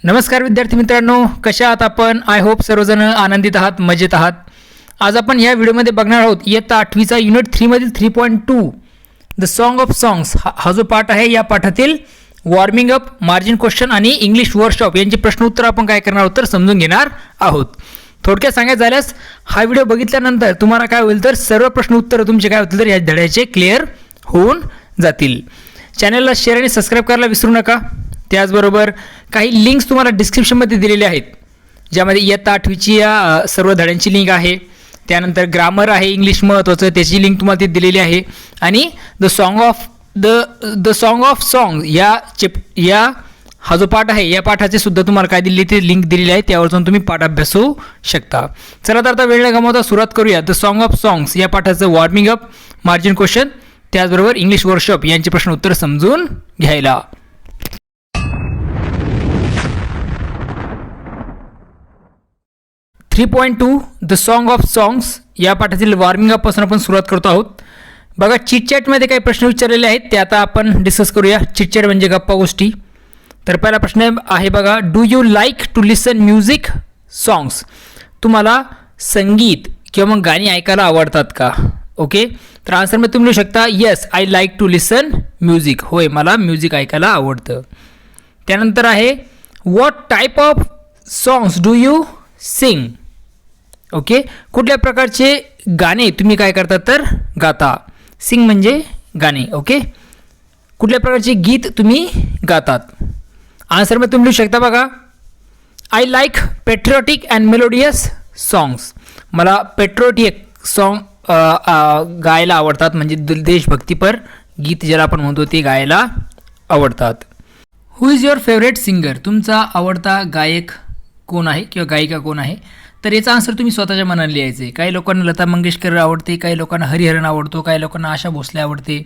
नमस्कार विद्यार्थी मित्रांनो, कशा आहात आपण? आय होप सर्वजण आनंदित आहात, मजेत आहात. आज आपण या व्हिडिओमध्ये बघणार आहोत इयत्ता 8वीचा युनिट 3 मधील 3.2 द सॉन्ग ऑफ सॉंग्स हा जो पाठ आहे. या पाठातील वॉर्मिंग अप, मार्जिन क्वेश्चन आणि इंग्लिश वर्कशॉप यांची प्रश्न उत्तर आपण काय करणार आहोत तर समजून घेणार आहोत. थोडक्यात सांगायचं झाल्यास हा व्हिडिओ बघितल्यानंतर तुम्हाला काय होईल तर सर्व प्रश्न उत्तर तुमचे काय होतील तर या धड्याचे क्लिअर होऊन जातील. चॅनलला शेअर आणि सबस्क्राईब करायला विसरू नका. त्याचबरोबर काही लिंक्स तुम्हाला डिस्क्रिप्शनमध्ये दिलेले आहेत, ज्यामध्ये इयत्ता 8वीची या सर्व धड्यांची लिंक आहे. त्यानंतर ग्रामर आहे, इंग्लिश महत्त्वाचं, त्याची लिंक तुम्हाला तिथे दिलेली आहे. आणि द सॉन्ग ऑफ सॉंग या हा जो पाठ आहे या पाठाचे सुद्धा तुम्हाला काय दिली ते लिंक दिलेली आहे, त्यावर जाऊन तुम्ही पाठ अभ्यासू शकता. चला तर आता वेळ न गमावता सुरुवात करूया. द सॉन्ग ऑफ सॉंग्स या पाठाचं वॉर्मिंग अप, मार्जिन क्वेश्चन, त्याचबरोबर इंग्लिश वर्कशॉप यांचे प्रश्न उत्तर समजून घ्यायला. 3.2 द सॉन्ग ऑफ सॉंग्स या पाठातील वॉर्मिंग अप पासून आपण सुरुवात करतो आहोत. बघा, चिटचॅटमध्ये काही प्रश्न विचारलेले आहेत ते आता आपण डिस्कस करूया. चिटचॅट म्हणजे गप्पा गोष्टी. तर पहिला प्रश्न आहे बघा, do you like to listen music songs? तुम्हाला संगीत किंवा मग गाणी ऐकायला आवडतात का? ओके, तर आन्सरमध्ये तुम्ही लिहू शकता yes I like to listen music. होय, मला म्युझिक ऐकायला आवडतं. त्यानंतर आहे what type of songs do you sing? Okay, कुठल्या प्रकारचे गाणे तुम्ही काय करता तर गाता. सिंग म्हणजे गाणे. ओके, कुठल्या प्रकारचे गीत तुम्ही गातात. आन्सरमध्ये तुम्ही लिहू शकता बघा, I like patriotic and melodious songs. मला पेट्रिऑटिक सॉन्ग गायला आवडतात, म्हणजे देशभक्तीपर गीत ज्याला आपण म्हणतो ते गायला आवडतात. हु इज युअर फेवरेट सिंगर? तुमचा आवडता गायक कोण आहे किंवा गायिका कोण आहे? तर याचा आन्सर तुम्ही स्वतःच्या मनाने लिहायचं आहे. काही लोकांना लता मंगेशकर आवडते, काही लोकांना हरिहरन आवडतो, काही लोकांना आशा भोसले आवडते.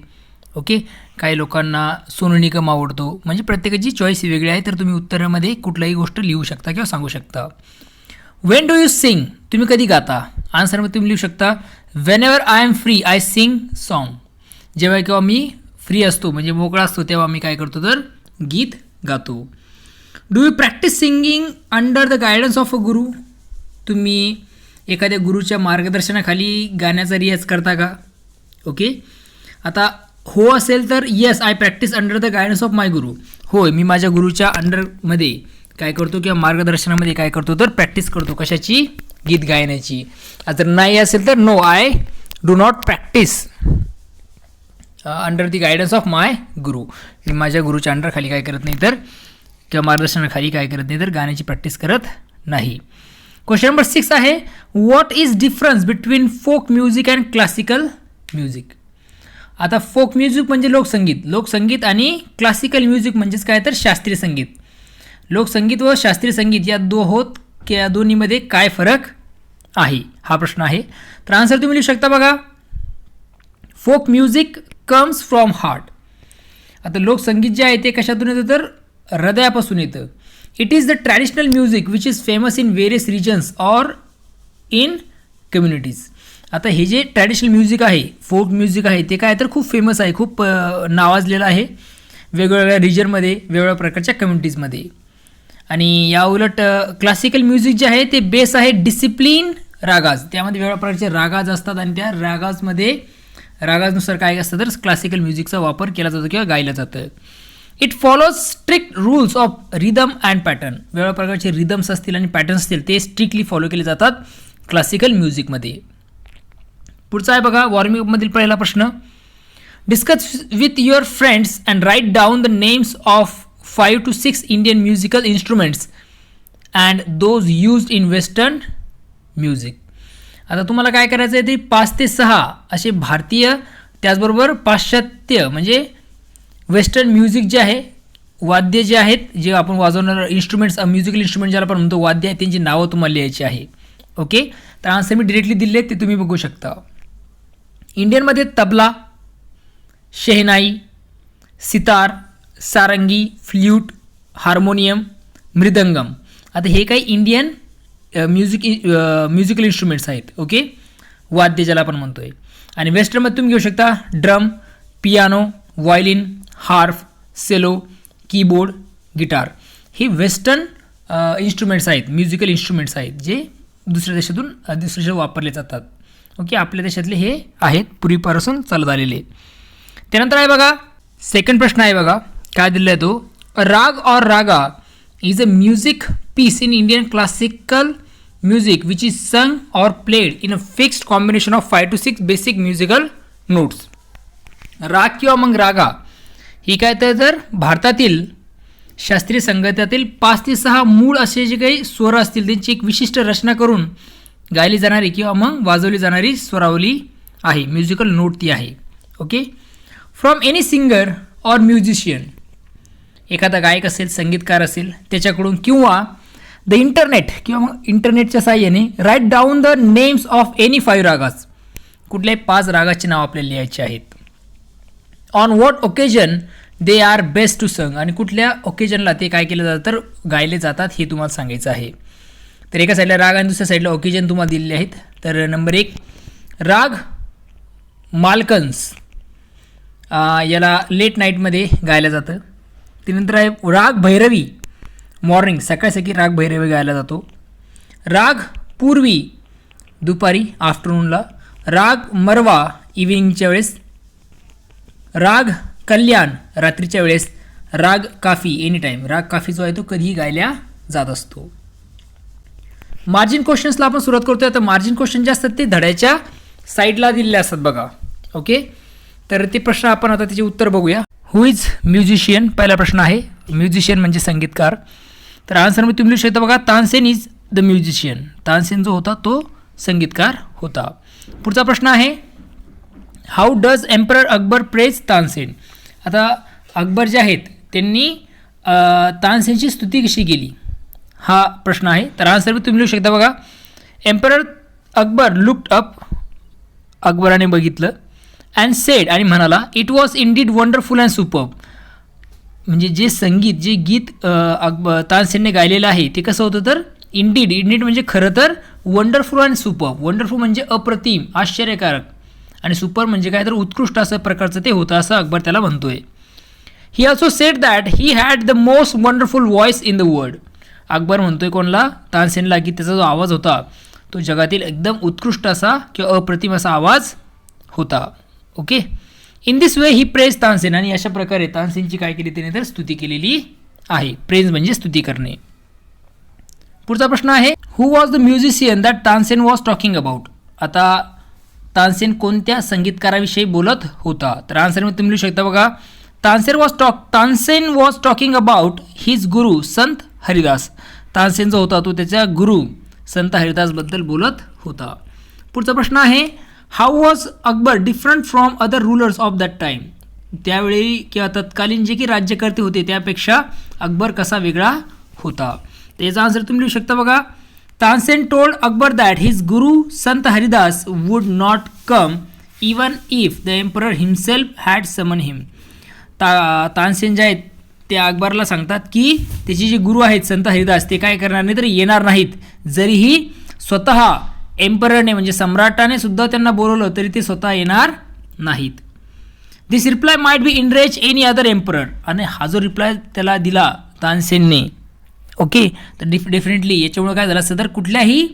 ओके, काही लोकांना सोनू निगम आवडतो. म्हणजे प्रत्येकाची चॉईस वेगळी आहे. तर तुम्ही उत्तरामध्ये कुठलाही गोष्ट लिहू शकता किंवा सांगू शकता. When do you sing? तुम्ही कधी गाता? आन्सरमध्ये तुम्ही लिहू शकता whenever I am free I sing song. जेव्हा केव्हा मी फ्री असतो म्हणजे मोकळा असतो तेव्हा मी काय करतो तर गीत गातो. Do you practice singing under the guidance of a गुरु? तुम्ही एखाद्या गुरुच्या मार्गदर्शनाखाली गाण्याचा रियाज करता का? ओके, आता हो असेल तर yes I practice under the guidance of my guru. होय, मी माझ्या गुरुच्या अंडरमध्ये काय करतो किंवा मार्गदर्शनामध्ये काय करतो तर प्रॅक्टिस करतो. कशाची? गीत गायनाची. जर नाही असेल तर no I do not practice under the guidance of my guru. मी माझ्या गुरुच्या अंडरखाली काय करत नाही तर किंवा मार्गदर्शनाखाली काय करत नाही तर गाण्याची प्रॅक्टिस करत नाही. क्वेश्चन नंबर 6 आहे what is difference between folk music and classical music? आता फोक म्युझिक म्हणजे लोकसंगीत आणि क्लासिकल म्युझिक म्हणजेच काय तर शास्त्रीय संगीत. लोकसंगीत व शास्त्रीय संगीत या दोन्हीमध्ये काय फरक आहे हा प्रश्न आहे. तर आन्सर तुम्ही लिहू शकता बघा, folk music comes from heart. आता लोकसंगीत जे आहे ते कशातून येतं तर हृदयापासून येतं. It is the traditional music which is famous in various regions or in communities. आता हे जे ट्रॅडिशनल म्युझिक आहे, फोक म्युझिक आहे, ते काय तर खूप फेमस आहे, खूप नावाजलेलं आहे वेगवेगळ्या रिजनमध्ये, वेगवेगळ्या प्रकारच्या कम्युनिटीजमध्ये. आणि या उलट क्लासिकल म्युझिक जे आहे ते बेस आहे डिसिप्लिन रागाज. त्यामध्ये वेगवेगळ्या प्रकारचे रागाज असतात आणि त्या रागाजनुसार काय असतं तर क्लासिकल म्युझिकचा वापर केला जातो किंवा गायला जातं. It follows strict rules of rhythm and pattern. वेगवेगळ्या प्रकारचे रिदम्स असतील आणि पॅटर्न्स असतील ते स्ट्रिक्टली फॉलो केले जातात क्लासिकल म्युझिकमध्ये. पुढचा आहे बघा, वॉर्मिंग अपमधील पहिला प्रश्न, discuss with your friends and write down the names of 5 to 6 Indian musical instruments and those used in western music. आता तुम्हाला काय करायचं आहे ते 5 ते 6 असे भारतीय त्याचबरोबर पाश्चात्य म्हणजे वेस्टर्न म्युझिक जे आहे, वाद्य जे आहेत, जे आपण वाजवणार इन्स्ट्रुमेंट्स, म्युझिकल इन्स्ट्रुमेंट ज्याला आपण म्हणतो वाद्य आहे, त्यांची नावं तुम्हाला लिहायची आहे. ओके, तर आन्सर मी डिरेक्टली दिले ते तुम्ही बघू शकता. इंडियनमध्ये तबला, शेहनाई, सितार, सारंगी, फ्ल्यूट, हार्मोनियम, मृदंगम. आता हे काही इंडियन म्युझिकल इन्स्ट्रुमेंट्स आहेत. ओके, वाद्य ज्याला आपण म्हणतोय. आणि वेस्टर्नमध्ये तुम्ही घेऊ शकता drum, piano, violin, harp, cello, keyboard, guitar. ही वेस्टर्न इन्स्ट्रुमेंट्स आहेत, म्युझिकल इन्स्ट्रुमेंट्स आहेत जे दुसऱ्या देशात वापरले जातात. ओके, आपल्या देशातले हे आहेत पूर्वीपासून चालत आलेले. त्यानंतर आहे बघा सेकंड प्रश्न आहे बघा, काय दिला आहे तो, raag or raga is a music piece in Indian classical music which is sung or played in a fixed combination of 5 to 6 basic musical notes. राग किंवा मग रागा ही काय तर भारतातील शास्त्रीय संगीतातील 5 ते 6 मूळ असे जे काही स्वर असतील त्यांची एक विशिष्ट रचना करून गायली जाणारी किंवा मग वाजवली जाणारी स्वरावली आहे, म्युझिकल नोट ती आहे. ओके, फ्रॉम एनी सिंगर और म्युझिशियन, एखादा गायक असेल, संगीतकार असेल त्याच्याकडून, किंवा द इंटरनेट किंवा मग इंटरनेटच्या साहाय्याने write down the names of any 5 ragas, कुठल्याही 5 रागाचे नाव आपल्याला लिहायचे आहेत. On what occasion they are best to sung, आणि कुठल्या ओकेजनला ते काय केलं जातं तर गायले जातात हे तुम्हाला सांगायचं आहे. तर एका साईडला राग आणि दुसऱ्या साईडला ओकेजन तुम्हाला दिलेले आहेत. तर नंबर 1 राग मालकन्स, याला लेट नाईटमध्ये गायला जातं. त्यानंतर आहे राग भैरवी, मॉर्निंग सकाळी राग भैरवी गायला जातो. राग पूर्वी दुपारी आफ्टरनूनला. राग मरवा इव्हिनिंगच्या वेळेस. राग कल्याण रात्रीच्या वेळेस. राग काफी एनी टाईम, राग काफी जो आहे तो कधीही गायला जात असतो. मार्जिन क्वेश्चन्सला आपण सुरुवात करतोय. तर मार्जिन क्वेश्चन जे असतात ते धड्याच्या साईडला दिलेले असतात बघा. ओके, तर ते प्रश्न आपण आता त्याचे उत्तर बघूया. हु इज म्युझिशियन, पहिला प्रश्न आहे, म्युझिशियन म्हणजे संगीतकार. तर आन्सर मी तुम्ही लिहू शकता बघा, Tansen is the musician. Tansen जो होता तो संगीतकार होता. पुढचा प्रश्न आहे, how does emperor Akbar praise Tansen. आता अकबर जे आहेत त्यांनी तानसेनची स्तुती कशी केली हा प्रश्न आहे. तर आन्सर मी तुम्ही लिहू शकता बघा, एम्परर अकबर लुक्ड अप, अकबराने बघितलं, अँड सेड आणि म्हणाला, it was Indeed wonderful and superb. म्हणजे जे गीत तानसेनने गायलेलं आहे ते कसं होतं तर इंडीड म्हणजे खरं तर वंडरफुल अँड सुपर्ब. वंडरफुल म्हणजे अप्रतिम, आश्चर्यकारक, आणि सुपर म्हणजे काय तर उत्कृष्ट असं प्रकारचं ते होतं असं अकबर त्याला म्हणतोय. He also sed that he had the most wonderful voice in the world. Akbar म्हणतोय कोणला, तानसेनला, की त्याचा जो आवाज होता तो जगातील एकदम उत्कृष्ट असा किंवा अप्रतिम असा आवाज होता. Okay, in this way he praise Tansen, आणि अशा प्रकारे तानसेनची काय केली त्याने तर स्तुती केलेली आहे. प्रेज म्हणजे स्तुती करणे. पुढचा प्रश्न आहे, who was the musician that Tansen was talking about. आता तानसेन कोणत्या संगीतकाराविषयी बोलत होता. तर आन्सर मी तुम्ही लिहू शकता बघा, Tansen was talking about his guru Sant Haridas. Tansen जो होता तो त्याच्या गुरु संत हरिदासबद्दल बोलत होता. पुढचा प्रश्न आहे, how was Akbar different from other rulers of that time. त्यावेळी किंवा तत्कालीन जे की राज्यकर्ते होते त्यापेक्षा अकबर कसा वेगळा होता. त्याचा आन्सर तुम्ही लिहू शकता बघा, Tansen told Akbar that his guru Sant Haridas would not come even if the emperor himself had समन हिम. तानसेन जे आहेत ते अकबरला सांगतात की त्याचे जे गुरु आहेत संत हरिदास ते काय करणार नाही तर येणार नाहीत, जरीही स्वतः एम्पररने म्हणजे सम्राटाने सुद्धा त्यांना बोलवलं तरी ते स्वतः येणार नाहीत. This reply might be enrage any other emperor. आणि हा जो रिप्लाय त्याला दिला तानसेनने, ओके, तर डेफिनेटली याच्यामुळे काय झालं असतं तर कुठल्याही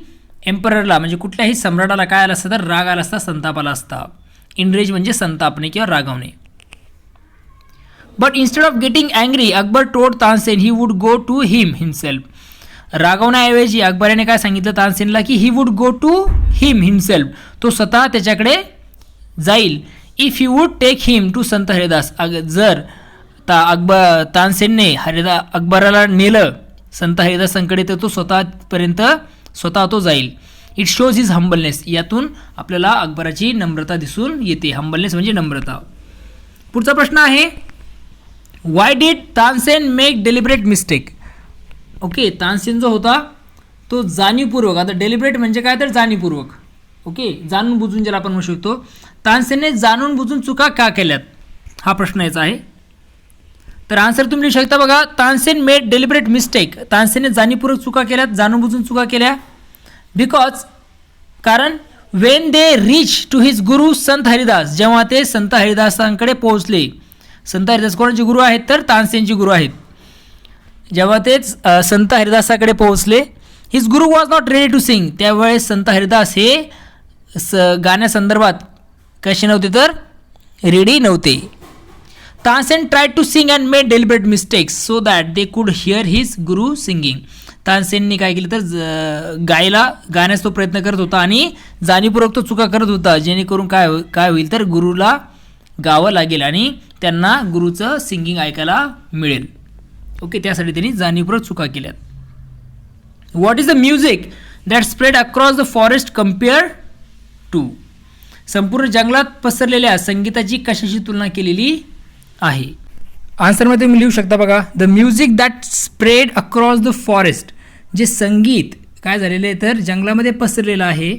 एम्पररला म्हणजे कुठल्याही सम्राटाला काय आला असतं तर राग आला असता, संताप आला असता. इनरेज म्हणजे संतापणे किंवा रागावणे. But instead of getting angry Akbar told Tansen he would go to him himself. रागवण्याऐवजी अकबराने काय सांगितलं तानसेनला की he would go to him himself, तो स्वतः त्याच्याकडे जाईल. If you would take him to Sant Haridas. जर तानसेनने अकबराला नेलं संत हरिदासांकडे तर तो स्वतः तो जाईल. It shows his humbleness. यातून आपल्याला अकबराची नम्रता दिसून येते. हंबलनेस म्हणजे नम्रता. पुढचा प्रश्न आहे, why did Tansen make deliberate mistake. Okay, Tansen जो होता तो जाणीवपूर्वक, आता डेलिबरेट म्हणजे काय तर जाणीवपूर्वक, ओके, जाणून बुजून ज्याला आपण म्हणू शकतो, तानसेनने जाणून बुजून चुका का केल्यात हा प्रश्न याचा आहे. तर आन्सर तुम्ही लिहू शकता बघा, तानसेन मेड डेलिबरेट मिस्टेक. तानसेनने जाणीवपूर्वक चुका केल्यात, जाणून बुजून चुका केल्या. बिकॉज कारण when they reach to his guru Sant Haridas, जेव्हा ते संत हरिदासांकडे पोहोचले. संत हरिदास कोणाचे गुरु आहेत तर तानसेनचे गुरु आहेत. जेव्हा तेच संत हरिदासाकडे पोहोचले. His guru was not ready to sing. त्यावेळेस संत हरिदास हे गाण्यासंदर्भात कसे नव्हते तर रेडी नव्हते. Tansen tried to sing and made deliberate mistakes so that they could hear his guru singing. तानसेननी काय केलं तर गाण्याचा तो प्रयत्न करत होता आणि जाणीवपूर्वक तो चुका करत होता, जेणेकरून काय होईल तर गुरुला गावं लागेल आणि त्यांना गुरुचं सिंगिंग ऐकायला मिळेल. ओके, त्यासाठी त्यांनी जाणीवपूर्वक चुका केल्यात. What is the music that spread across the forest compare to. संपूर्ण जंगलात पसरलेल्या संगीताची कशाशी तुलना केलेली आहे. आन्सरमध्ये तुम्ही लिहू शकता बघा. The music that spread across the forest. जे संगीत काय झालेलं आहे तर जंगलामध्ये पसरलेलं आहे.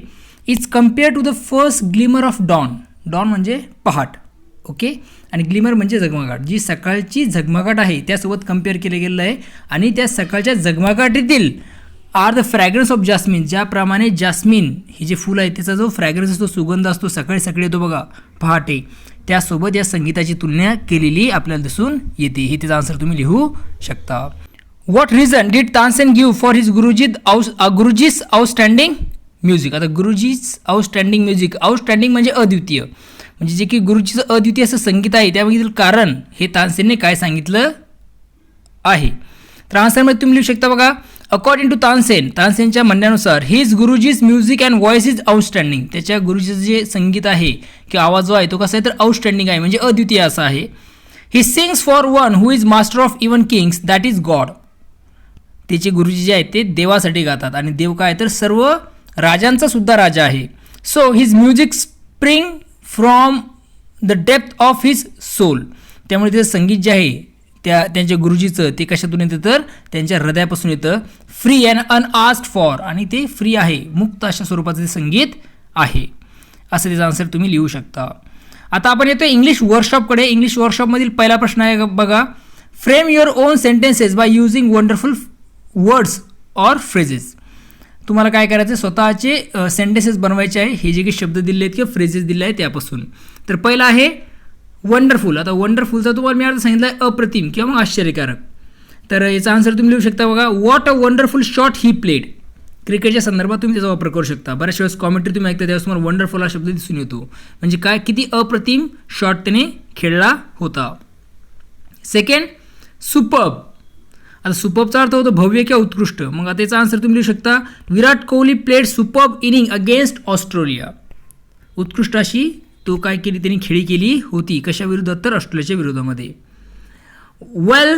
Is compare to the first glimmer of dawn. Dawn म्हणजे पहाट. ओके, आणि ग्लिमर म्हणजे झगमगाट. जी सकाळची झगमगाट आहे त्यासोबत कम्पेअर केलं गेलं आहे. आणि त्या सकाळच्या झगमगाटीतील are the fragrance of jasmine. ज्याप्रमाणे जास्मिन ही जे फुल आहे त्याचा जो फ्रॅग्रन्स असतो, सुगंध असतो, सकाळी सकाळी येतो बघा पहाटे, त्यासोबत या संगीताची तुलना केलेली आपल्याला दिसून येते. हे त्याचा आन्सर तुम्ही लिहू शकता. What reason did Tansen give for his Guruji's outstanding music. आता गुरुजीज आउटस्टँडिंग म्युझिक. आउटस्टँडिंग म्हणजे अद्वितीय, म्हणजे जे की गुरुजीचं अद्वितीय असं संगीत आहे त्यामागील कारण हे तानसेनने काय सांगितलं आहे. तर आन्सरमध्ये तुम्ही लिहू शकता बघा. अकॉर्डिंग टू तानसेनच्या म्हणण्यानुसार his Guruji's music and voice is outstanding. त्याच्या गुरुजीचं जे संगीत आहे किंवा आवाज जो आहे तो कसा आहे तर आउटस्टँडिंग आहे, म्हणजे अद्वितीय असा आहे. He sings for one who is master of even Kings that is God. त्याचे गुरुजी जे आहेत ते देवासाठी गातात आणि देव काय तर सर्व राजांचा सुद्धा राजा आहे. So his music spring from the depth of his soul. त्यामुळे त्याचं संगीत जे आहे त्यांच्या गुरुजीचं ते कशातून येतं तर त्यांच्या हृदयापासून येतं. Free and unasked for. आणि ते फ्री आहे, मुक्त अशा स्वरूपाचं ते संगीत आहे. असं त्याचा आन्सर तुम्ही लिहू शकता. आता आपण येतो इंग्लिश वर्कशॉपकडे. इंग्लिश वर्कशॉपमधील पहिला प्रश्न आहे बघा. Frame your on sentences by using wonderful words or phrases. तुम्हाला काय करायचं, स्वतःचे सेंटेन्सेस बनवायचे आहे. हे जे काही शब्द दिले आहेत किंवा फ्रेजेस दिले आहेत त्यापासून. तर पहिला आहे वंडरफुल. आता वंडरफुलचा तुम्हाला मी आता सांगितलं आहे अप्रतिम किंवा मग आश्चर्यकारक. तर याचा आन्सर तुम्ही लिहू शकता बघा. What a wonderful shot he played. क्रिकेटच्या संदर्भात तुम्ही त्याचा वापर करू शकता. बऱ्याच वेळेस कॉमेंट्री तुम्ही ऐकता त्यावेळेस तुम्हाला वंडरफुल हा शब्द दिसून येतो, म्हणजे काय किती अप्रतिम शॉट त्याने खेळला होता. Second superb. आता सुपर्बचा अर्थ होतो भव्य किंवा उत्कृष्ट. मग आता याचा आन्सर तुम्ही लिहू शकता. Virat Kohli played superb inning against Australia. उत्कृष्ट अशी तो काय केली त्यांनी खेळी केली होती. कशाविरुद्ध तर ऑस्ट्रेलियाच्या विरोधामध्ये. वेल,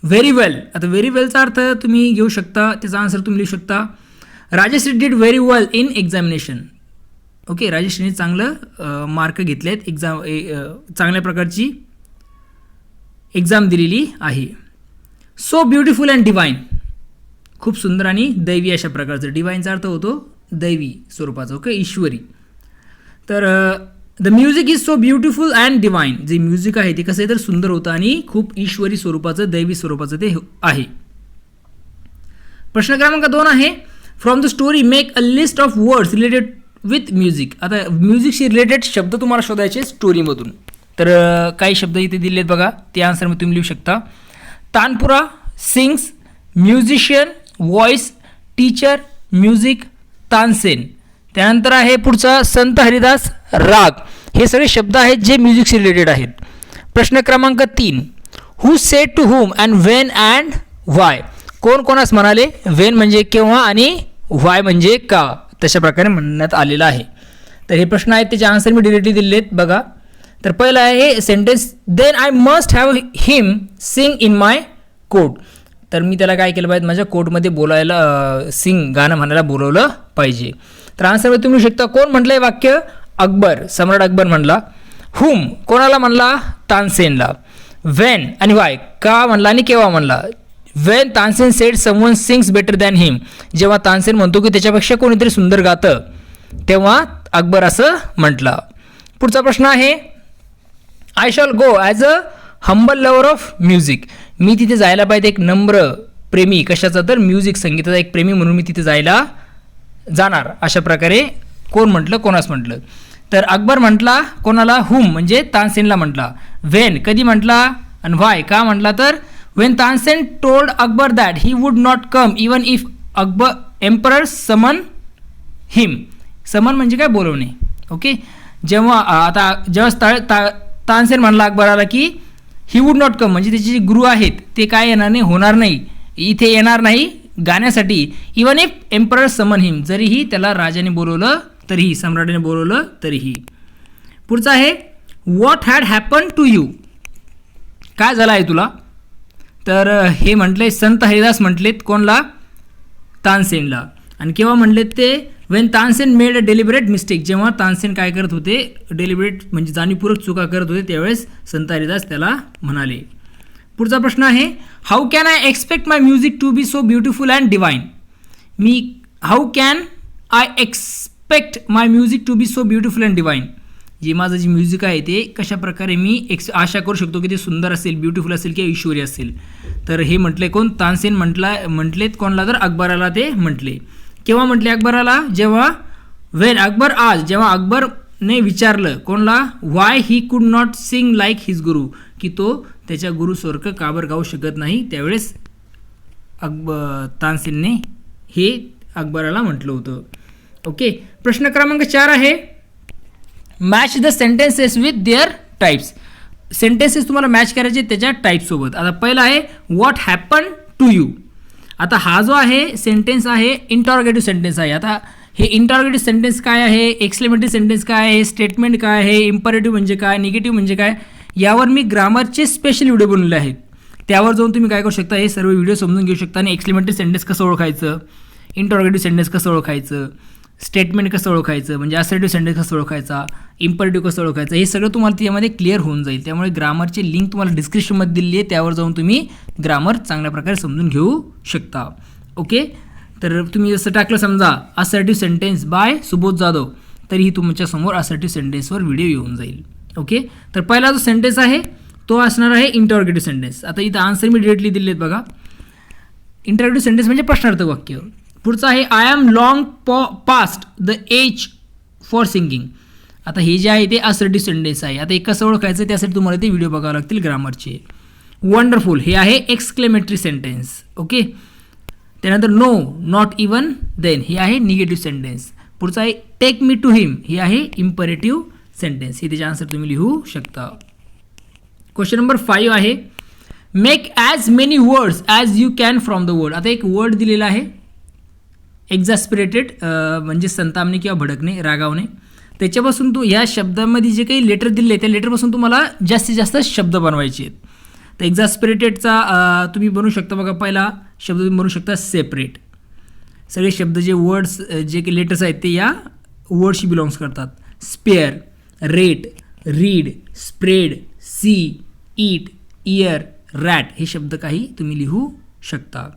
व्हेरी वेल. आता व्हेरी वेलचा अर्थ तुम्ही घेऊ शकता. त्याचा आन्सर तुम्ही लिहू शकता. Rajshree did very well in examination. Okay, राजश्रीने चांगलं मार्क घेतले आहेत. चांगल्या प्रकारची एक्झाम दिलेली आहे. So beautiful and divine. खूप सुंदर आणि दैवी अशा प्रकारचं. डिवाईनचा अर्थ होतो दैवी स्वरूपाचा. ओके, ईश्वरी. तर the music is so beautiful and divine. जे म्युझिक आहे ते कसं आहे तर सुंदर होतं आणि खूप ईश्वरी स्वरूपाचं, दैवी स्वरूपाचं ते आहे. प्रश्न क्रमांक 2 आहे. From the story make a list of words related with music. आता म्युझिकशी रिलेटेड शब्द तुम्हाला शोधायचे स्टोरीमधून. तर काही शब्द इथे दिले आहेत बघा, ते आन्सरमध्ये तुम्ही लिहू शकता. Tanpura, sings, musician, voice, teacher, music, Tansen. त्यानंतर आहे पुढचा संत हरिदास, राग. हे सगळे शब्द आहेत जे म्युझिकशी रिलेटेड आहेत. प्रश्न क्रमांक 3. Who said to whom and when and why. कोण कोणास म्हणाले. व्हेन म्हणजे केव्हा आणि व्हाय म्हणजे का. तशा प्रकारे म्हणण्यात आलेलं आहे. तर हे प्रश्न आहेत त्याचे आन्सर मी डिरेक्टली दिले आहेत बघा. तर पहिलं आहे sentence. Then I must have him sing in my court. तर मी त्याला काय केलं पाहिजे, माझ्या कोर्टमध्ये बोलायला गाणं म्हणायला बोलवलं पाहिजे. तर आन्सरमध्ये तुम्ही शकता. कोण म्हटलंय वाक्य. अकबर, सम्राट अकबर म्हणला. हुम कोणाला म्हणला, तानसेनला. व्हेन आणि वाय का म्हणला आणि केव्हा म्हणला. When Tansen said someone sings better than him. जेव्हा तानसेन म्हणतो की त्याच्यापेक्षा कोणीतरी सुंदर गातं तेव्हा अकबर असं म्हटलं. पुढचा प्रश्न आहे. I shall go as a humble lover of music. मी तिथे जायला पाहिजे एक नम्र प्रेमी. कशाचा तर म्युझिक, संगीताचा एक प्रेमी म्हणून मी तिथे जाणार. अशा प्रकारे कोण म्हटलं, कोणास म्हटलं. तर अकबर म्हटला कोणाला, हुम म्हणजे तानसेनला म्हटला. व्हेन कधी म्हटला आणि व्हाय का म्हटला तर Wien Tansen told Akbar that he would not come even if Akbar emperor समन हिम. समन म्हणजे काय, बोलवणे. ओके, जेव्हा तानसेन म्हणला अकबराला की ही वुड नॉट कम म्हणजे त्याचे जे गुरु आहेत ते काय येणार नाही, होणार नाही, इथे येणार नाही गाण्यासाठी. इवन इफ एम्परर समन हिम, जरीही त्याला राजाने बोलवलं तरीही, सम्राटाने बोलवलं तरीही. पुढचं आहे what had happen to you, काय झालं आहे तुला. तर हे म्हटले संत हरिदास म्हटलेत कोणला, तानसेनला. आणि केव्हा म्हटलेत ते, Wien Tansen made a deliberate mistake, जेव्हा तानसेन काय करत होते, डेलिबरेट म्हणजे जाणीवपूर्वक चुका करत होते, त्यावेळेस संत हरिदास त्याला म्हणाले. पुढचा प्रश्न आहे how can I expect my music to be so beautiful and divine. How can I expect my music to be so beautiful and divine, जे माझं जे म्युझिक आहे ते कशा प्रकारे मी आशा करू शकतो की ते सुंदर असेल, ब्युटिफुल असेल किंवा ईश्वरी असेल. तर हे म्हटले कोण, तानसेन म्हटलेत कोणला, तर अकबराला ते म्हटले. केव्हा म्हटले अकबराला, जेव्हा जेव्हा अकबरने विचारलं कोणला, Y he could not Singh like his गुरु, की तो त्याच्या गुरुसारखं काबर गाऊ शकत नाही, त्यावेळेस तानसेनने हे अकबराला म्हटलं होतं. ओके, प्रश्न क्रमांक 4 आहे match the sentences with their types. Sentences तुम्हाला मॅच करायचे त्याच्या टाईपसोबत. आता पहिला आहे व्हॉट हॅपन टू यू. आता हा जो आहे सेंटेन्स आहे इंटॉर्गेटिव्ह सेंटेन्स आहे. आता हे इंटॉर्गेटिव्ह सेंटेन्स काय आहे, एक्सक्लेमेटरी सेंटेन्स काय आहे, स्टेटमेंट काय आहे, इम्परेटिव्ह म्हणजे काय, निगेटिव्ह म्हणजे काय, यावर मी ग्रामरचे स्पेशल व्हिडिओ बनवले आहेत. त्यावर जाऊन तुम्ही काय करू शकता, हे सर्व व्हिडिओ समजून घेऊ शकता. आणि एक्सक्लेमेटरी सेंटेन्स कसं ओळखायचं, इंटॉर्गेटिव्ह सेंटेन्स कसं ओळखायचं, स्टेटमेंट कसं ओळखायचं, म्हणजे असर्टिव्ह सेंटेन्स कसं ओळखायचा, इम्परेटिव्ह कसं ओळखायचं, हे सगळं तुम्हाला त्यामध्ये क्लिअर होऊन जाईल. त्यामुळे ग्रामरची लिंक तुम्हाला डिस्क्रिप्शनमध्ये दिली आहे, त्यावर जाऊन तुम्ही ग्रामर चांगल्या प्रकारे समजून घेऊ शकता. ओके, तर तुम्ही जसं टाकलं समजा assertive sentence by Subodh Jadhav, तरीही तुमच्यासमोर असर्टिव्ह सेंटेन्सवर व्हिडिओ येऊन जाईल. ओके, तर पहिला जो सेंटेन्स आहे तो असणार आहे इंटॉर्गेटिव्ह सेंटेन्स. आता इथं आन्सर मी डिरेक्टली दिले आहेत बघा. इंटॉर्गेटिव्ह सेंटेन्स म्हणजे प्रश्नार्थक वाक्य. पुढचं आहे I am long past the age for singing. आता हे जे आहे ते असर्टिव्ह सेंटेन्स आहे. आता हे कसं ओळखायचं त्यासाठी तुम्हाला ते व्हिडिओ बघावे लागतील ग्रामरचे. वंडरफुल हे आहे एक्सक्लेमेटरी सेंटेन्स. ओके, त्यानंतर नो, नॉट इवन, देन हे आहे निगेटिव्ह सेंटेन्स. पुढचं आहे टेक मी टू हिम, हे आहे इम्परेटिव्ह सेंटेन्स. हे त्याचे आन्सर तुम्ही लिहू शकता. क्वेश्चन नंबर 5 आहे make as many words as you can from the word. आता एक वर्ड दिलेला आहे एक्झॅस्पिरेटेड म्हणजे संतापणे किंवा भडकणे, रागावणे. त्याच्यापासून या शब्दामध्ये जे काही लेटर दिले त्या लेटरपासून तुम्हाला जास्तीत जास्त शब्द बनवायचे आहेत. तर एक्झॅस्पिरेटेडचा तुम्ही बनवू शकता बघा. पहिला शब्द तुम्ही बनवू शकता सेपरेट. सगळे शब्द जे वर्ड्स जे काही लेटर्स आहेत ते या वर्डशी बिलॉंग्स करतात. Spare, rate, read, spread, sea, eat, ear, rat हे शब्द काही तुम्ही लिहू शकता.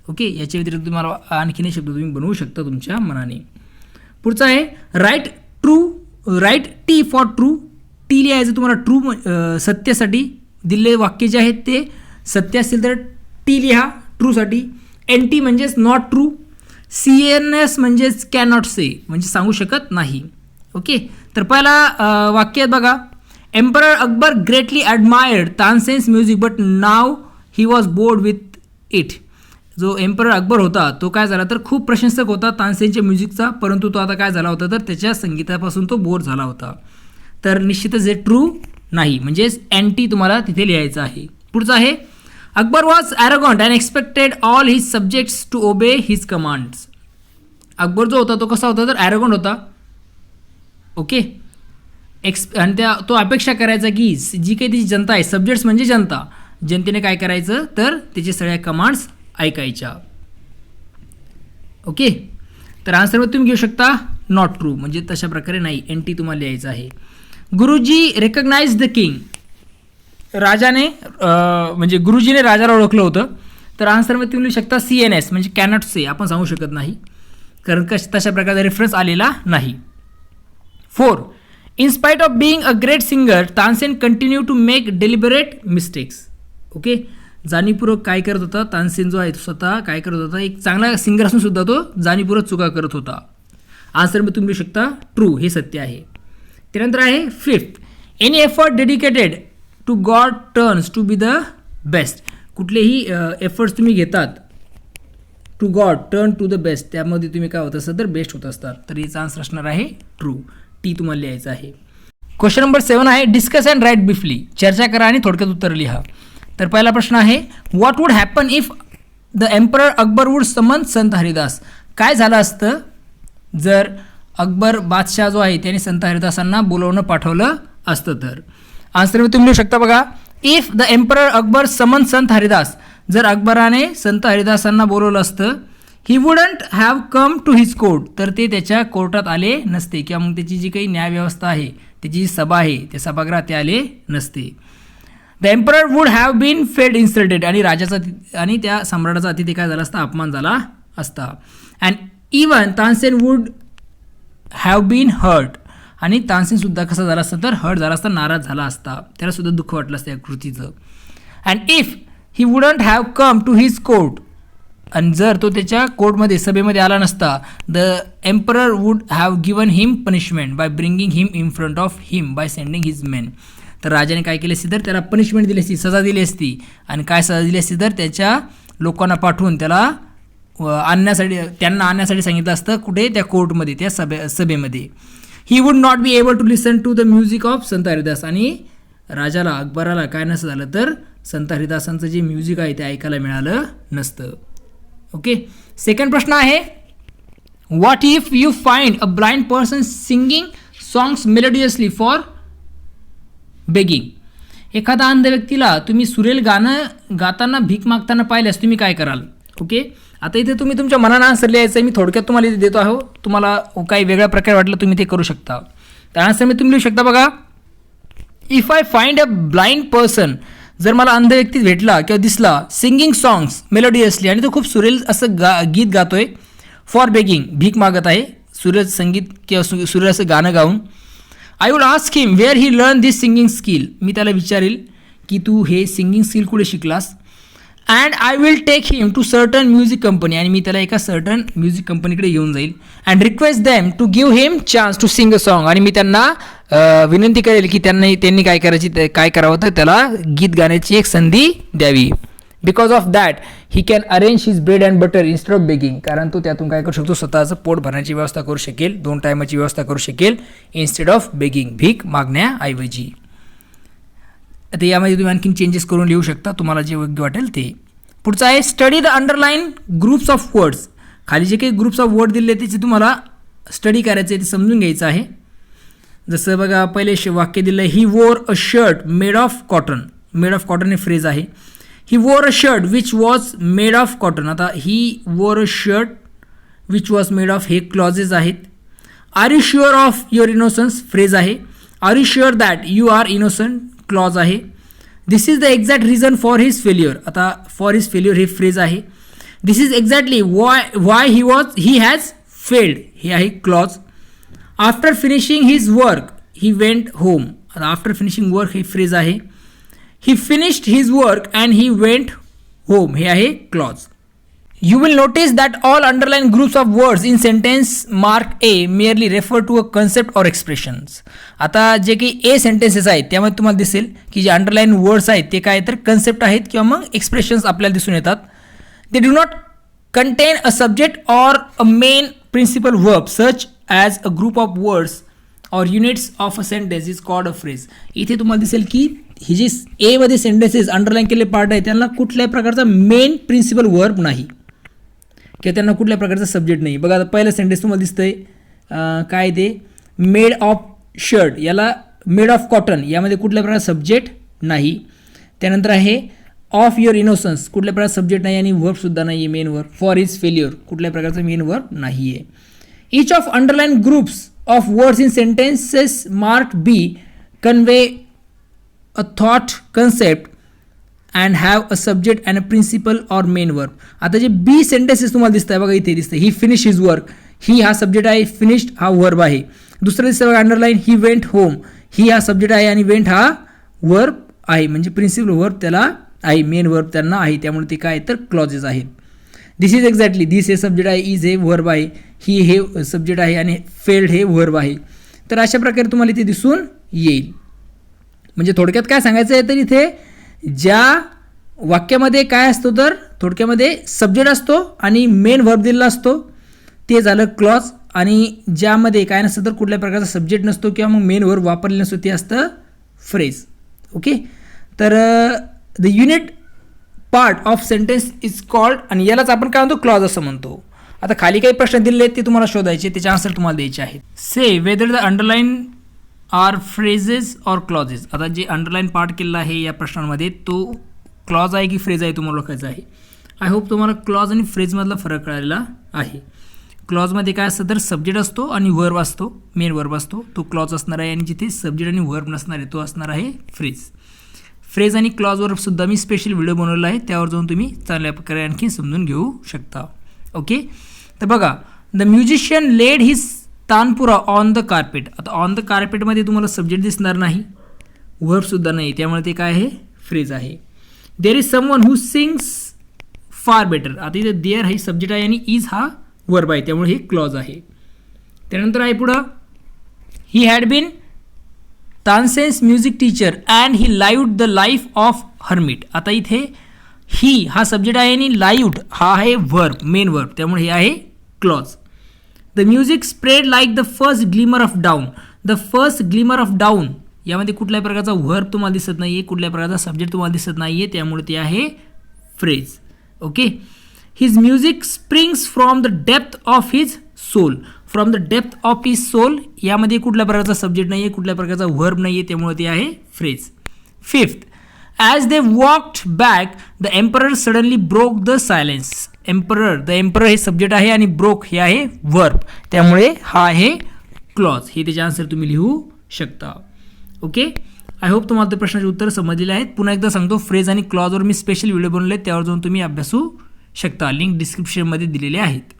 ओके, याच्या व्यतिरिक्त तुम्हाला आणखीन हे शब्द तुम्ही बनवू शकता तुमच्या मनाने. पुढचं आहे write T for true. T लिहायचं तुम्हाला ट्रू सत्यासाठी. दिलेले वाक्य जे आहेत ते सत्य असतील तर टी लिहा ट्रूसाठी. एन टी म्हणजेच नॉट ट्रू. CNS म्हणजेच कॅन नॉट से म्हणजे सांगू शकत नाही. ओके, तर पहिला वाक्य बघा. Emperor Akbar greatly ॲडमायर्ड Tansen's music but now he was bored with it. जो एम्परर अकबर होता तो काय झाला तर खूप प्रशंसक होता तानसेनच्या म्युझिकचा, परंतु तो आता काय झाला होता तर त्याच्या संगीतापासून तो बोर झाला होता. तर निश्चितच हे ट्रू नाही, म्हणजेच अँटी तुम्हाला तिथे लिहायचं आहे. पुढचं आहे Akbar was arrogant and expected all his subjects to obey his commands. Akbar जो होता तो कसा होता तर ॲरोगंट होता. ओके, आणि तो अपेक्षा करायचा की जी काही त्याची जनता आहे, सब्जेक्ट्स म्हणजे जनता, जनतेने काय करायचं तर त्याचे सगळ्या कमांड्स ऐकायच्या. ओके, तर आन्सरमध्ये तुम्ही घेऊ शकता नॉट ट्रू म्हणजे तशा प्रकारे नाही, एनटी तुम्हाला लिहायचं आहे. गुरुजी रेकग्नाइज द किंग. राजाने म्हणजे गुरुजीने राजाला ओळखलं होतं. तर आन्सरमध्ये तुम्ही लिहू शकता CNS म्हणजे कॅनॉट से, आपण सांगू शकत नाही कारण तशा प्रकारचा रेफरन्स आलेला नाही. 4 in spite of being a great singer Tansen continue to make deliberate mistakes. Okay, जाणीवपूर्वक काय करत होता तानसेन जो आहे तो स्वतः काय करत होता, एक चांगला सिंगर असून सुद्धा तो जाणीवपूर्वक चुका करत होता. आन्सरमध्ये तुम्ही लिहू शकता ट्रू, हे सत्य आहे. त्यानंतर आहे 5 any effort dedicated to God turns to be the best. कुठलेही एफर्ट्स तुम्ही घेतात to God turn to the best, त्यामध्ये तुम्ही काय होत असतं तर बेस्ट होत असतात. तर याचा आन्सर असणार आहे ट्रू. टी तुम्हाला लिहायचं आहे. क्वेश्चन नंबर 7 आहे डिस्कस अँड राईट ब्रीफली, चर्चा करा आणि थोडक्यात उत्तर लिहा. तर पहिला प्रश्न आहे what would happen if the emperor Akbar would summon Sant Haridas. काय झालं असतं जर अकबर बादशाह जो आहे त्याने संत हरिदासांना बोलवणं पाठवलं असतं तर. आन्सर तुम्ही लिहू शकता बघा. इफ द एम्परर अकबर समन संत हरिदास, जर अकबराने संत हरिदासांना बोलवलं असतं, he wouldn't have come to his court, तर ते त्याच्या कोर्टात आले नसते किंवा मग त्याची जी काही न्यायव्यवस्था आहे, त्याची जी सभा आहे त्या सभागृहात ते आले नसते. The emperor would have been failed insulted, आणि राजाचा आणि त्या सम्राटाचा अतिथी काय झाला असता, अपमान झाला असता. And even Tansen would have been hurt, आणि तानसेनसुद्धा कसं झाला असतं तर हर्ट झाला असता, नाराज झाला असता, त्यालासुद्धा दुःख वाटलं असतं या कृतीचं. And if he wouldn't have come to his court, आणि जर तो त्याच्या कोर्टमध्ये सभेमध्ये आला नसता, the emperor would have given him punishment by bringing him in front of him by sending his men. तर राजाने काय केले असते तर त्याला पनिशमेंट दिली असती, सजा दिली असती. आणि काय सजा दिली असती तर त्याच्या लोकांना पाठवून त्याला त्यांना आणण्यासाठी सांगितलं असतं कुठे, त्या कोर्टमध्ये, त्या सभेमध्ये. He would not be able to listen to the music of Sant Haridas, आणि राजाला अकबराला काय नसं झालं तर संत हरिदासांचं जे म्युझिक आहे ते ऐकायला मिळालं नसतं. ओके. सेकंड प्रश्न आहे what if you find a blind person singing songs melodiously for begging. एखादा अंध व्यक्तीला तुम्ही सुरेल गाणं गाताना भीक मागताना पाहिल्यास तुम्ही काय कराल. ओके. आता इथे तुम्ही तुमच्या मनानं आन्सर लिहायचं आहे, मी थोडक्यात तुम्हाला इथे देतो आहे. तुम्हाला काही वेगळ्या प्रकारे वाटलं तुम्ही ते करू शकता. त्या आन्सर मी तुम्ही लिहू शकता बघा. If I find a blind person, जर मला अंध व्यक्ती भेटला किंवा दिसला सिंगिंग सॉंग्स मेलोडियसली, आणि तो खूप सुरेल असं गीत गातोय, फॉर बेगिंग भीक मागत आहे, सुरेल संगीत किंवा सुरेल असं गाणं गाऊन, I would ask him where he learn this singing skill. मी त्याला विचारेल की तू हे सिंगिंग स्किल कुठे शिकलास. And I will take him to certain music company, आणि मी त्याला एका सर्टन म्युझिक कंपनीकडे घेऊन जाईल. And request them to give him chance to sing a song, आणि मी त्यांना विनंती करेल की त्यांनी काय करावं तर त्याला गीत गाण्याची एक संधी द्यावी. Because of that he can arrange his bread and butter instead of begging, कारण तो त्यातून काय करू शकतो, स्वतःचं पोट भरण्याची व्यवस्था करू शकेल, 2 टायमाची व्यवस्था करू शकेल, इन्स्टेड ऑफ बेगिंग भीक मागण्याऐवजी. आता यामध्ये तुम्ही आणखीन चेंजेस करून लिहू शकता, तुम्हाला जे योग्य वाटेल ते. पुढचं आहे study the underline groups of words. खाली जे काही ग्रुप्स ऑफ वर्ड दिले त्याचे तुम्हाला स्टडी करायचं आहे, ते समजून घ्यायचं आहे. जसं बघा पहिले वाक्य दिलं he wore a shirt made of cotton. Made of cotton हे फ्रेज आहे. He wore a shirt which was made of cotton. आता he wore a shirt which was made of हे क्लॉजेस आहेत. Are you sure of your innocence phrase आहे. Are you sure that you are innocent clause आहे. This is the exact reason for his failure. आता for his failure हे phrase आहे. This is exactly Y he has failed हे आहे clause. After finishing his work he went home. आता after finishing work हे phrase आहे. ही finished his work and he went home हे आहे clause. You will notice that all underlined groups of words in sentence mark A merely refer to a concept or expressions. आता जे काही A sentences आहेत त्यामध्ये तुम्हाला दिसेल की जे अंडरलाईन वर्ड्स आहेत ते काय तर कन्सेप्ट आहेत किंवा मग एक्सप्रेशन्स आपल्याला दिसून येतात. They do not contain a subject or a main principal verb such as a group of words or units of a sentence is called a phrase. इथे तुम्हाला दिसेल की ही जी A मध्ये सेंटेन्सेस अंडरलाईन केलेले पार्ट आहे त्यांना कुठल्याही प्रकारचा मेन प्रिन्सिपल वर्ब नाही किंवा त्यांना कुठल्या प्रकारचा सब्जेक्ट नाही. बघा आता पहिलं सेंटेन्स तुम्हाला दिसतंय काय ते मेड ऑफ शर्ट, याला मेड ऑफ कॉटन यामध्ये कुठल्या प्रकारचा सब्जेक्ट नाही. त्यानंतर आहे ऑफ युअर इनोसन्स कुठल्या प्रकारचा सब्जेक्ट नाही आणि वर्बसुद्धा नाही आहे main verb. For is failure कुठल्या प्रकारचा मेन वर्ब नाही आहे. Each of underline groups of words in sentences mark B convey a thought concept and have a subject and a principle or main verb. आता जे बी sentences तुम्हाला दिसत आहे बघा इथे दिसतं ही फिनिश हिज वर्क, ही हा सब्जेक्ट आहे, फिनिश्ड हा वर्ब आहे. दुसरं दिसतं बघा अंडरलाईन ही वेंट होम, ही हा सब्जेक्ट आहे आणि वेंट हा वर्ब आहे म्हणजे प्रिन्सिपल वर्ब त्याला आहे, मेन वर्ब त्यांना आहे त्यामुळे ते काय तर क्लॉजेस आहेत. दिस इज एक्झॅक्टली दिस हे सब्जेक्ट आहे, इज हे वर्ब आहे, ही हे सब्जेक्ट आहे आणि फेल्ड हे वर्ब आहे. तर अशा प्रकारे तुम्हाला इथे दिसून येईल. म्हणजे थोडक्यात काय सांगायचं आहे तर इथे ज्या वाक्यामध्ये काय असतो तर थोडक्यामध्ये सब्जेक्ट असतो आणि मेन व्हर्ब दिलेला असतो, ते झालं क्लॉज. आणि ज्यामध्ये काय नसतं तर कुठल्या प्रकारचा सब्जेक्ट नसतो किंवा मग मेन व्हर्ब वापरलेलं नसतो ते असतं फ्रेज. ओके, तर the unit part of sentence is called, आणि यालाच आपण काय म्हणतो क्लॉज असं म्हणतो. आता खाली काही प्रश्न दिलेले आहेत ते तुम्हाला शोधायचे, त्याचे आन्सर तुम्हाला द्यायचे आहेत. Say whether the underline are phrases or clauses. आता जे अंडरलाईन पार्ट केलेला आहे या प्रश्नांमध्ये तो क्लॉज आहे की फ्रेज आहे तुम्हाला ओळखायचं आहे. आय होप तुम्हाला क्लॉज आणि फ्रेजमधला फरक कळालेला आहे. क्लॉजमध्ये काय असतं तर सब्जेक्ट असतो आणि वर्ब असतो, मेन वर्ब असतो, तो क्लॉज असणार आहे. आणि जिथे सब्जेक्ट आणि वर्ब नसणार आहे तो असणार आहे फ्रेज. फ्रेज आणि क्लॉजवर सुद्धा मी स्पेशल व्हिडिओ बनवला आहे, त्यावर जाऊन तुम्ही चांगल्या प्रकारे आणखी समजून घेऊ शकता. ओके, तर बघा, the musician laid his tanpura on the carpet. आता ऑन द कार्पेटमध्ये तुम्हाला सब्जेक्ट दिसणार नाही, वर्बसुद्धा नाही, त्यामुळे ते काय आहे फ्रेज आहे. There is someone who sings far better. आता इथे देअर हे सब्जेक्ट आहे आणि इज हा वर्ब आहे, त्यामुळे हे क्लॉज आहे. त्यानंतर आहे पुढं, he had been Tansen's music teacher and he lived the life of hermit. आता इथे ही हा सब्जेक्ट आहे आणि लाईव्ड हा आहे वर्ब, मेन वर्ब, त्यामुळे हे आहे clause. The music spread like the first glimmer of down. The first glimmer of down यामध्ये कुठल्याही प्रकारचा वर्ब तुम्हाला दिसत नाही आहे, कुठल्या प्रकारचा सब्जेक्ट तुम्हाला दिसत नाही आहे, त्यामुळे ते आहे phrase. Okay, his music springs from the depth of his soul. From the depth of his soul यामध्ये कुठल्या प्रकारचा सब्जेक्ट नाही आहे, कुठल्या प्रकारचा वर्ब नाही आहे, त्यामुळे ते आहे phrase. Fifth, as they walked back the emperor suddenly broke the silence. The emperor हे सब्जेक्ट आहे आणि ब्रोक हे आहे वर्ब, त्यामुळे हा आहे क्लॉज. हे त्याचे आन्सर तुम्ही लिहू शकता. ओके, आय होप तुम्हाला त्या प्रश्नाचे उत्तर समजलेले आहेत. पुन्हा एकदा सांगतो, फ्रेज आणि क्लॉजवर मी स्पेशल व्हिडिओ बनवले आहेत, त्यावर जाऊन तुम्ही अभ्यासू शकता, लिंक डिस्क्रिप्शनमध्ये दिलेले आहेत.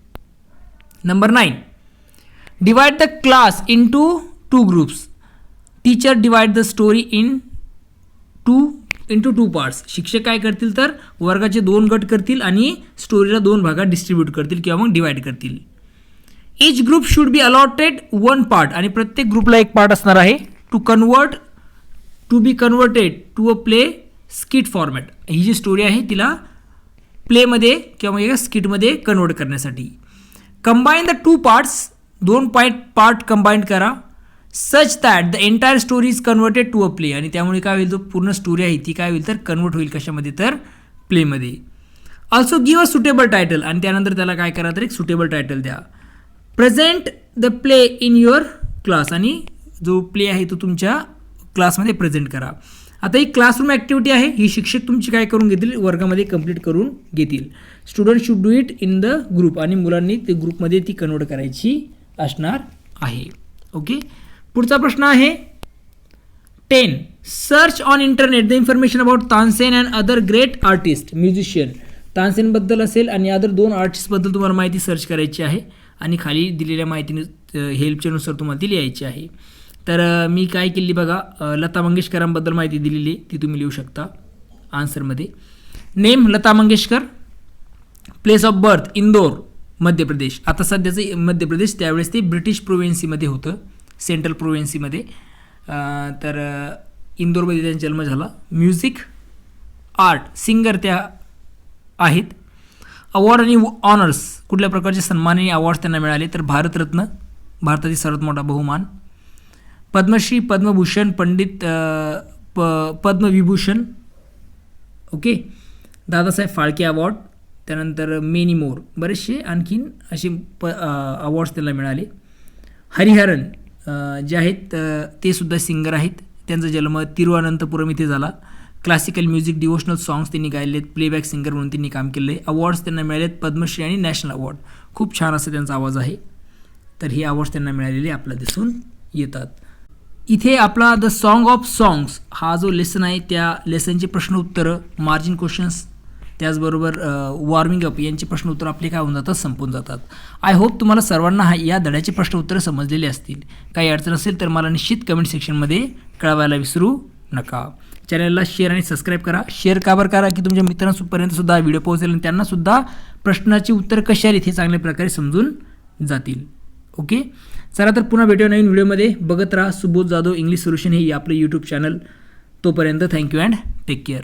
Number 9, divide the class into 2 groups. Teacher divide the story into 2 parts. शिक्षक काय करतील तर वर्गाचे 2 गट करतील आणि स्टोरीला 2 भागात डिस्ट्रीब्यूट करतील किंवा मग डिवाइड करतील. Each group should be allotted 1 part. आणि प्रत्येक ग्रुपला 1 पार्ट असणार आहे. To be converted to a play skit format. ही जी स्टोरी आहे तिला प्लेमध्ये किंवा मग एका स्किटमध्ये कन्वर्ट करण्यासाठी. Combine the 2 parts. 2 part combine करा. Such that the entire story is converted to a play. आणि त्यामुळे काय होईल, तो पूर्ण स्टोरी आहे ती काय होईल तर कन्वर्ट होईल कशामध्ये तर प्लेमध्ये. Also give a suitable title. आणि त्यानंतर त्याला काय करा तर एक सुटेबल टायटल द्या. Present the play in your class. आणि जो प्ले आहे तो तुमच्या क्लासमध्ये प्रेझेंट करा. आता ही क्लासरूम ॲक्टिव्हिटी आहे, ही शिक्षक तुमची काय करून घेतील वर्गामध्ये कंप्लीट करून घेतील. Student should do it in the group. आणि मुलांनी ते ग्रुपमध्ये ती कन्वर्ट करायची असणार आहे. ओके, पुढचा प्रश्न आहे 10, search on internet the information about Tansen and other great artist musician. तानसेनबद्दल असेल आणि अदर 2 आर्टिस्टबद्दल तुम्हाला माहिती सर्च करायची आहे आणि खाली दिलेल्या माहितीने हेल्पच्यानुसार तुम्हाला ती लिहायची आहे. तर मी काय केली बघा, लता मंगेशकरांबद्दल माहिती दिलेली ती तुम्ही लिहू शकता आन्सरमध्ये. Name Lata Mangeshkar. Place of birth Indore Madhya Pradesh. आता सध्याचं मध्य प्रदेश, त्यावेळेस ते ब्रिटिश प्रोव्हिन्सीमध्ये होतं, सेंट्रल प्रोव्हिन्सीमध्ये. तर इंदोरमध्ये त्यांचा जन्म झाला. म्युझिक, आर्ट, सिंगर त्या आहेत. अवॉर्ड आणि ऑनर्स, कुठल्या प्रकारचे सन्मान आणि अवॉर्ड्स त्यांना मिळाले तर भारतरत्न, भारतातील सर्वात मोठा बहुमान. पद्मश्री, पद्मभूषण, पंडित पद्मविभूषण. Okay, Dadasaheb Phalke award. त्यानंतर मेनी मोर, बरेचसे आणखीन असे अवॉर्ड्स त्यांना मिळाले. हरिहरन जे आहेत ते सुद्धा सिंगर आहेत. त्यांचा जन्म तिरुअनंतपुरम इथे झाला. क्लासिकल म्युझिक, डिवोशनल सॉंग्स त्यांनी गायलेत. प्लेबॅक सिंगर म्हणून त्यांनी काम केलं आहे. अवॉर्ड्स त्यांना मिळालेत पद्मश्री आणि नॅशनल अवॉर्ड. खूप छान असं त्यांचा आवाज आहे. तर हे अवॉर्ड्स त्यांना मिळालेले आपल्याला दिसून येतात. इथे आपला द सॉन्ग ऑफ सॉंग्स हा जो लेसन आहे त्या लेसनचे प्रश्न उत्तरं, मार्जिन क्वेश्चन्स, त्याचबरोबर वॉर्मिंग अप यांचे प्रश्न उत्तर आपले काय होऊन जातात, संपून जातात. आय होप तुम्हाला सर्वांना या धड्याचे प्रश्न उत्तरं समजलेले असतील. काही अडचण असेल तर मला निश्चित कमेंट सेक्शनमध्ये कळवायला विसरू नका. चॅनलला शेअर आणि सबस्क्राईब करा. शेअर का बरं करा की तुमच्या मित्रांपर्यंत सुद्धा व्हिडिओ पोहोचेल आणि त्यांनासुद्धा प्रश्नाची उत्तर कशी आली हे चांगल्या प्रकारे समजून जातील. ओके, चला तर पुन्हा भेटूया नवीन व्हिडिओमध्ये. बघत राहा सुबोध जाधव इंग्लिश सोल्युशन हे आपलं यूट्यूब चॅनल. तोपर्यंत थँक्यू अँड टेक केअर.